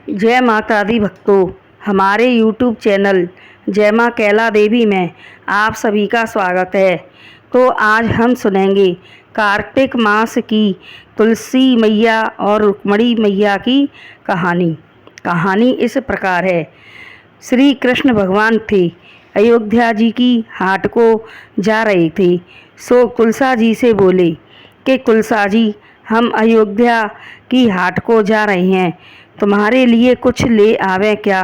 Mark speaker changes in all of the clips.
Speaker 1: जय माता दी भक्तों, हमारे YouTube चैनल जय माँ कैला देवी में आप सभी का स्वागत है। तो आज हम सुनेंगे कार्तिक मास की तुलसी मैया और रुक्मणी मैया की कहानी इस प्रकार है। श्री कृष्ण भगवान थे, अयोध्या जी की हाट को जा रहे थे। सो तुलसा जी से बोले कि तुलसा जी, हम अयोध्या की हाट को जा रहे हैं, तुम्हारे लिए कुछ ले आवें क्या।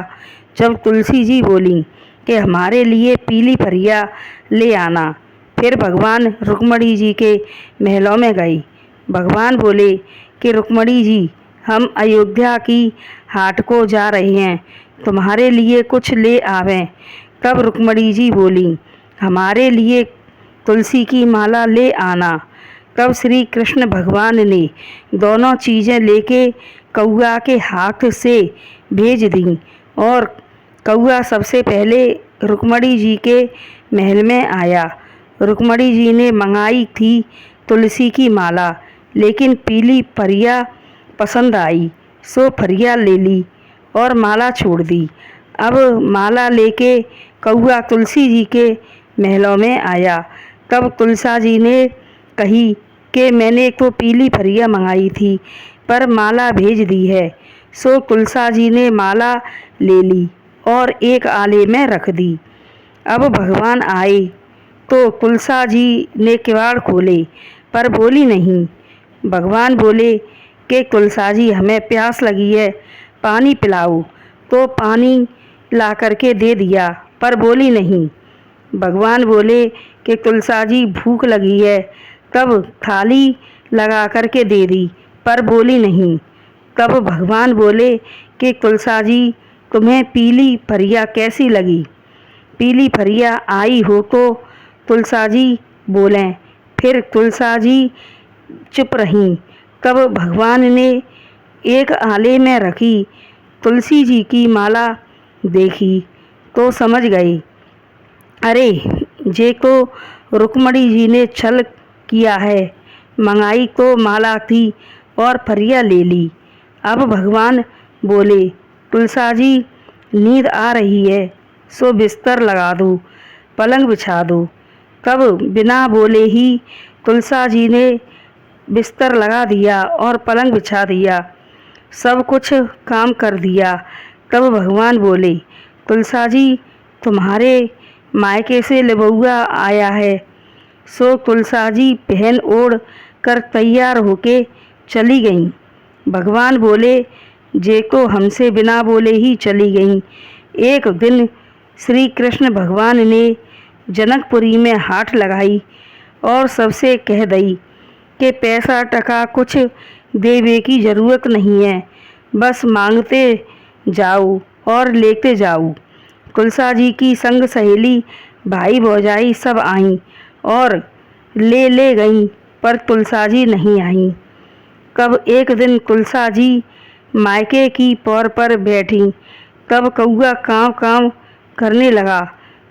Speaker 1: जब तुलसी जी बोली कि हमारे लिए पीली फरिया ले आना। फिर भगवान रुक्मणी जी के महलों में गई। भगवान बोले कि रुक्मणी जी, हम अयोध्या की हाट को जा रहे हैं, तुम्हारे लिए कुछ ले आवें। तब रुक्मणी जी बोली, हमारे लिए तुलसी की माला ले आना। तब श्री कृष्ण भगवान ने दोनों चीज़ें लेके कौआ के हाथ से भेज दी और कौआ सबसे पहले रुक्मणी जी के महल में आया। रुक्मणी जी ने मंगाई थी तुलसी की माला, लेकिन पीली फरिया पसंद आई, सो फरिया ले ली और माला छोड़ दी। अब माला लेके कौआ तुलसी जी के महलों में आया। तब तुलसा जी ने कही कि मैंने तो पीली फरिया मंगाई थी, पर माला भेज दी है। सो तुलसा जी ने माला ले ली और एक आले में रख दी। अब भगवान आए तो तुलसा जी ने किवाड़ खोले, पर बोली नहीं। भगवान बोले कि तुलसा जी, हमें प्यास लगी है, पानी पिलाओ। तो पानी ला करके दे दिया, पर बोली नहीं। भगवान बोले कि तुलसा जी, भूख लगी है, तब थाली लगा करके दे दी, पर बोली नहीं। तब भगवान बोले कि तुलसा जी, तुम्हें पीली फरिया कैसी लगी। पीली फरिया आई हो तो तुलसा जी बोलें। फिर तुलसा जी चुप रहीं। तब भगवान ने एक आले में रखी तुलसी जी की माला देखी तो समझ गए, अरे ये तो रुक्मणी जी ने छल किया है, मंगाई तो माला थी और फरिया ले ली। अब भगवान बोले, तुलसा जी, नींद आ रही है, सो बिस्तर लगा दो, पलंग बिछा दो। तब बिना बोले ही तुलसा जी ने बिस्तर लगा दिया और पलंग बिछा दिया, सब कुछ काम कर दिया। तब भगवान बोले, तुलसा जी, तुम्हारे मायके से लिबुआ आया है। सो तुलसा जी पहन ओढ़ कर तैयार होके चली गईं। भगवान बोले, जे को हमसे बिना बोले ही चली गईं। एक दिन श्री कृष्ण भगवान ने जनकपुरी में हाट लगाई और सबसे कह दई कि पैसा टका कुछ देवे की ज़रूरत नहीं है, बस मांगते जाओ और लेते जाओ। तुलसा जी की संग सहेली भाई भौजाई सब आईं और ले गईं, पर तुलसा जी नहीं आईं। तब एक दिन तुलसा जी मायके की पौर पर बैठी। तब कौआ काँव काँव करने लगा।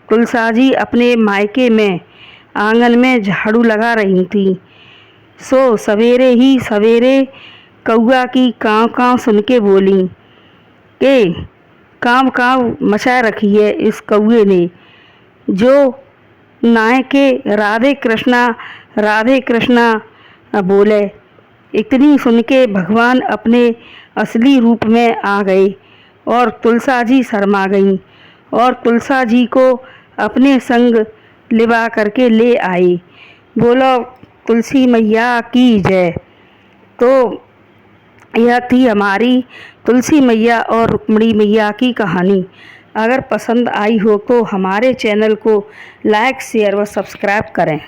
Speaker 1: तुलसा जी अपने मायके में आंगन में झाड़ू लगा रही थी। सो सवेरे ही सवेरे कौआ की काँव काँव सुन के बोली कि काँव काँव मचा रखी है इस कौए ने, जो नाय के राधे कृष्णा बोले। इतनी सुन के भगवान अपने असली रूप में आ गए और तुलसा जी शर्मा गईं और तुलसा जी को अपने संग लिबा करके ले आए। बोलो तुलसी मैया की जय। तो यह थी हमारी तुलसी मैया और रुक्मणी मैया की कहानी। अगर पसंद आई हो तो हमारे चैनल को लाइक, शेयर व सब्सक्राइब करें।